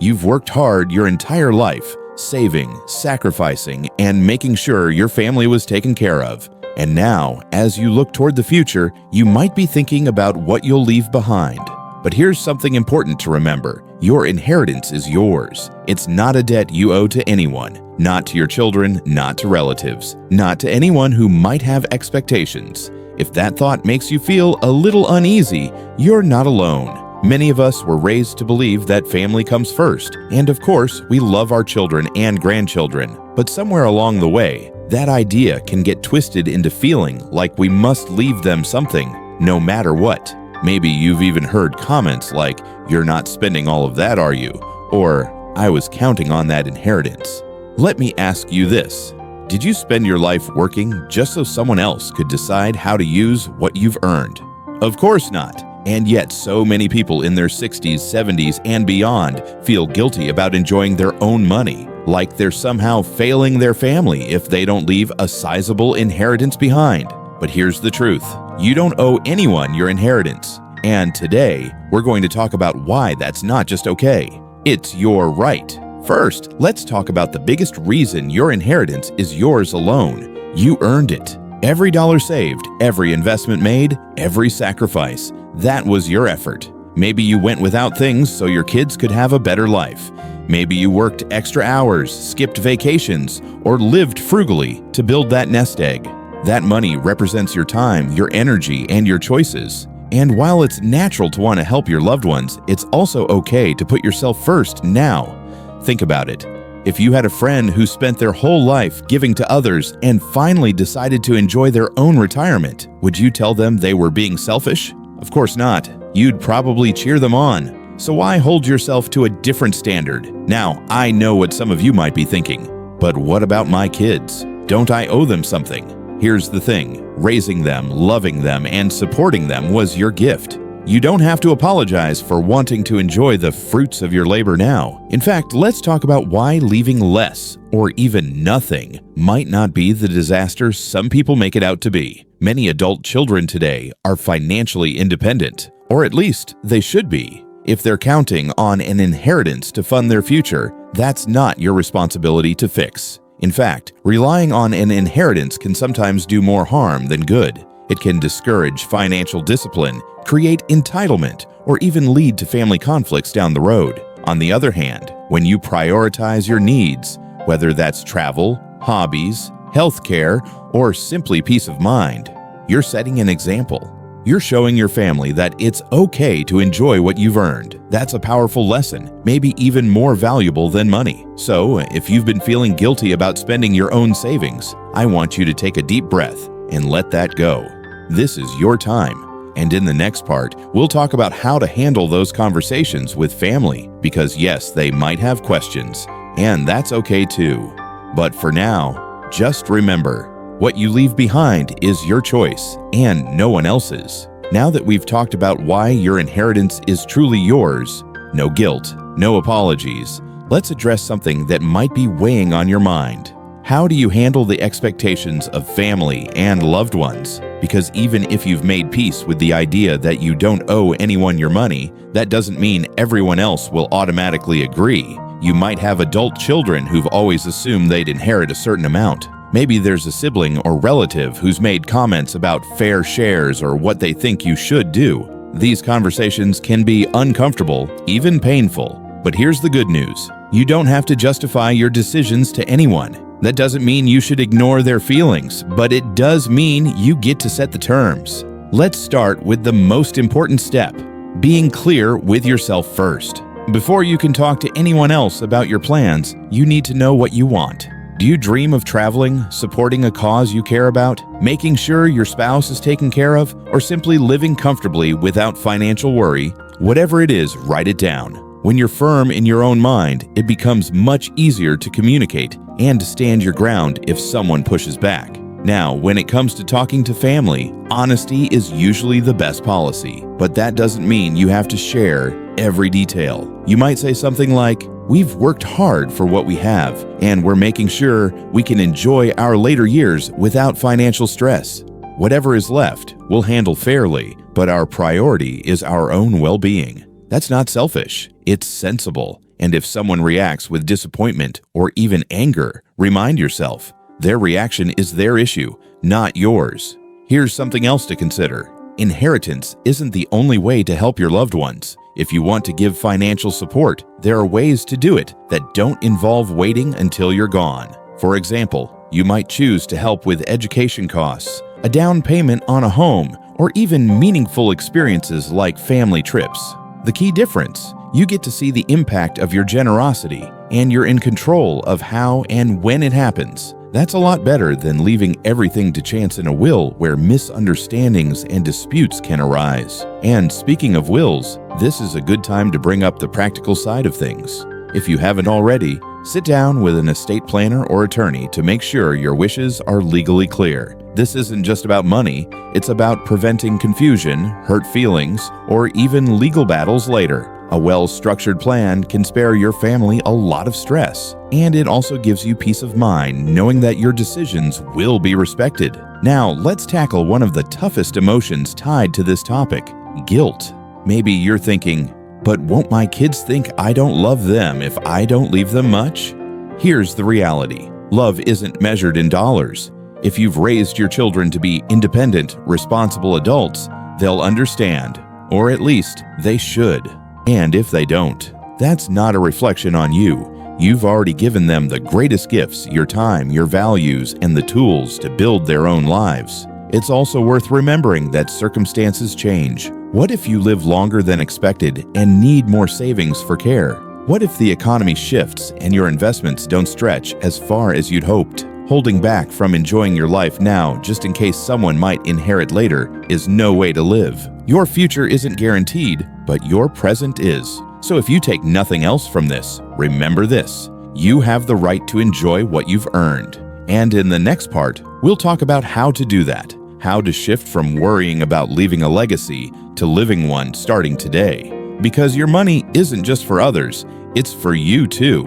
You've worked hard your entire life, saving, sacrificing, and making sure your family was taken care of. And now, as you look toward the future, you might be thinking about what you'll leave behind. But here's something important to remember. Your inheritance is yours. It's not a debt you owe to anyone, not to your children, not to relatives, not to anyone who might have expectations. If that thought makes you feel a little uneasy, you're not alone. Many of us were raised to believe that family comes first, and of course, we love our children and grandchildren. But somewhere along the way, that idea can get twisted into feeling like we must leave them something, no matter what. Maybe you've even heard comments like, "You're not spending all of that, are you?" Or, "I was counting on that inheritance." Let me ask you this. Did you spend your life working just so someone else could decide how to use what you've earned? Of course not. And yet so many people in their 60s, 70s, and beyond feel guilty about enjoying their own money, like they're somehow failing their family if they don't leave a sizable inheritance behind. But here's the truth. You don't owe anyone your inheritance. And today, we're going to talk about why that's not just okay. It's your right. First, let's talk about the biggest reason your inheritance is yours alone. You earned it. Every dollar saved, every investment made, every sacrifice. That was your effort. Maybe you went without things so your kids could have a better life. Maybe you worked extra hours, skipped vacations, or lived frugally to build that nest egg. That money represents your time, your energy, and your choices. And while it's natural to want to help your loved ones, it's also okay to put yourself first now. Think about it. If you had a friend who spent their whole life giving to others and finally decided to enjoy their own retirement, would you tell them they were being selfish? Of course not. You'd probably cheer them on. So why hold yourself to a different standard? Now, I know what some of you might be thinking, but what about my kids? Don't I owe them something? Here's the thing. Raising them, loving them, and supporting them was your gift. You don't have to apologize for wanting to enjoy the fruits of your labor now. In fact, let's talk about why leaving less, or even nothing, might not be the disaster some people make it out to be. Many adult children today are financially independent, or at least they should be. If they're counting on an inheritance to fund their future, that's not your responsibility to fix. In fact, relying on an inheritance can sometimes do more harm than good. It can discourage financial discipline, create entitlement, or even lead to family conflicts down the road. On the other hand, when you prioritize your needs, whether that's travel, hobbies, healthcare, or simply peace of mind, you're setting an example. You're showing your family that it's okay to enjoy what you've earned. That's a powerful lesson, maybe even more valuable than money. So, if you've been feeling guilty about spending your own savings, I want you to take a deep breath and let that go. This is your time. And in the next part, we'll talk about how to handle those conversations with family, because yes, they might have questions, and that's okay too. But for now, just remember, what you leave behind is your choice and no one else's. Now that we've talked about why your inheritance is truly yours, no guilt, no apologies, let's address something that might be weighing on your mind. How do you handle the expectations of family and loved ones? Because even if you've made peace with the idea that you don't owe anyone your money, that doesn't mean everyone else will automatically agree. You might have adult children who've always assumed they'd inherit a certain amount. Maybe there's a sibling or relative who's made comments about fair shares or what they think you should do. These conversations can be uncomfortable, even painful. But here's the good news. You don't have to justify your decisions to anyone. That doesn't mean you should ignore their feelings, but it does mean you get to set the terms. Let's start with the most important step, being clear with yourself first. Before you can talk to anyone else about your plans, you need to know what you want. Do you dream of traveling, supporting a cause you care about, making sure your spouse is taken care of, or simply living comfortably without financial worry? Whatever it is, write it down. When you're firm in your own mind, it becomes much easier to communicate and to stand your ground if someone pushes back. Now, when it comes to talking to family, honesty is usually the best policy, but that doesn't mean you have to share every detail. You might say something like, "We've worked hard for what we have, and we're making sure we can enjoy our later years without financial stress. Whatever is left, we'll handle fairly, but our priority is our own well-being." That's not selfish, it's sensible, And if someone reacts with disappointment or even anger, remind yourself, their reaction is their issue, not yours. Here's something else to consider. Inheritance isn't the only way to help your loved ones. If you want to give financial support, there are ways to do it that don't involve waiting until you're gone. For example, you might choose to help with education costs, a down payment on a home, or even meaningful experiences like family trips. The key difference: you get to see the impact of your generosity, and you're in control of how and when it happens. That's a lot better than leaving everything to chance in a will where misunderstandings and disputes can arise. And speaking of wills, this is a good time to bring up the practical side of things. If you haven't already, sit down with an estate planner or attorney to make sure your wishes are legally clear. This isn't just about money, it's about preventing confusion, hurt feelings, or even legal battles later. A well-structured plan can spare your family a lot of stress, and it also gives you peace of mind knowing that your decisions will be respected. Now, let's tackle one of the toughest emotions tied to this topic: guilt. Maybe you're thinking, but won't my kids think I don't love them if I don't leave them much? Here's the reality: love isn't measured in dollars. If you've raised your children to be independent, responsible adults, they'll understand, or at least they should. And if they don't, that's not a reflection on you. You've already given them the greatest gifts: your time, your values, and the tools to build their own lives. It's also worth remembering that circumstances change. What if you live longer than expected and need more savings for care? What if the economy shifts and your investments don't stretch as far as you'd hoped? Holding back from enjoying your life now just in case someone might inherit later is no way to live. Your future isn't guaranteed, but your present is. So if you take nothing else from this, remember this: you have the right to enjoy what you've earned. And in the next part, we'll talk about how to do that, how to shift from worrying about leaving a legacy to living one starting today. Because your money isn't just for others, it's for you too.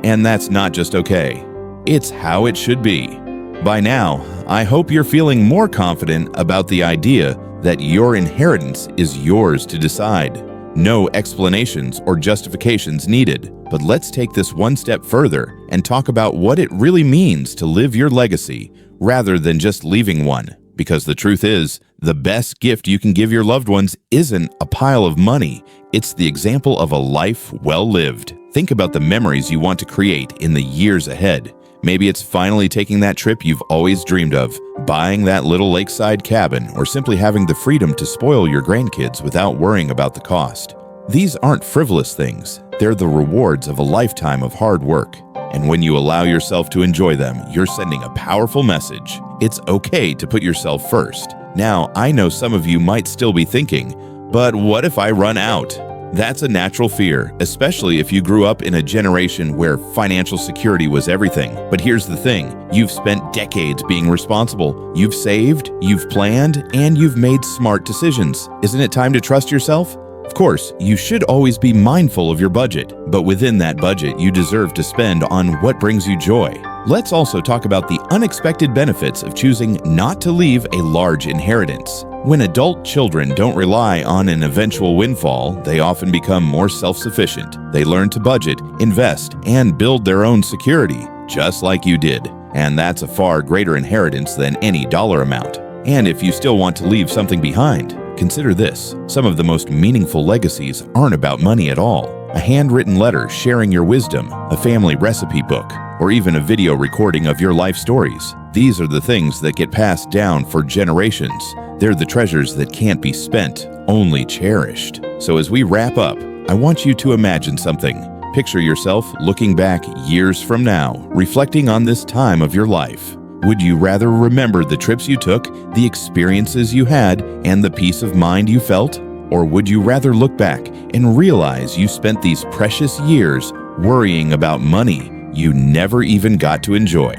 And that's not just okay. It's how it should be. By now, I hope you're feeling more confident about the idea that your inheritance is yours to decide. No explanations or justifications needed, but let's take this one step further and talk about what it really means to live your legacy rather than just leaving one. Because the truth is, the best gift you can give your loved ones isn't a pile of money. It's the example of a life well lived. Think about the memories you want to create in the years ahead. Maybe it's finally taking that trip you've always dreamed of, buying that little lakeside cabin, or simply having the freedom to spoil your grandkids without worrying about the cost. These aren't frivolous things. They're the rewards of a lifetime of hard work. And when you allow yourself to enjoy them, you're sending a powerful message. It's okay to put yourself first. Now, I know some of you might still be thinking, but what if I run out? That's a natural fear, especially if you grew up in a generation where financial security was everything. But here's the thing: you've spent decades being responsible. You've saved, you've planned, and you've made smart decisions. Isn't it time to trust yourself? Of course, you should always be mindful of your budget, but within that budget, you deserve to spend on what brings you joy. Let's also talk about the unexpected benefits of choosing not to leave a large inheritance. When adult children don't rely on an eventual windfall, they often become more self-sufficient. They learn to budget, invest, and build their own security, just like you did. And that's a far greater inheritance than any dollar amount. And if you still want to leave something behind, consider this: some of the most meaningful legacies aren't about money at all. A handwritten letter sharing your wisdom, a family recipe book, or even a video recording of your life stories. These are the things that get passed down for generations. They're the treasures that can't be spent, only cherished. So as we wrap up, I want you to imagine something. Picture yourself looking back years from now, reflecting on this time of your life. Would you rather remember the trips you took, the experiences you had, and the peace of mind you felt? Or would you rather look back and realize you spent these precious years worrying about money you never even got to enjoy?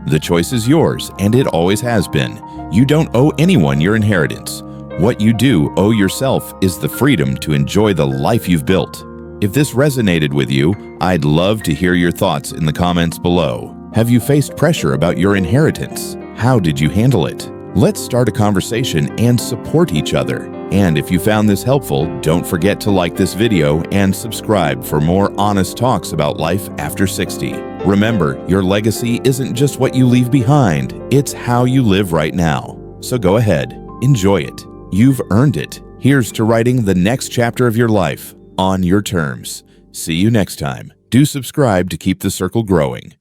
The choice is yours, and it always has been. You don't owe anyone your inheritance. What you do owe yourself is the freedom to enjoy the life you've built. If this resonated with you, I'd love to hear your thoughts in the comments below. Have you faced pressure about your inheritance? How did you handle it? Let's start a conversation and support each other. And if you found this helpful, don't forget to like this video and subscribe for more honest talks about life after 60. Remember, your legacy isn't just what you leave behind, it's how you live right now. So go ahead, enjoy it. You've earned it. Here's to writing the next chapter of your life on your terms. See you next time. Do subscribe to keep the circle growing.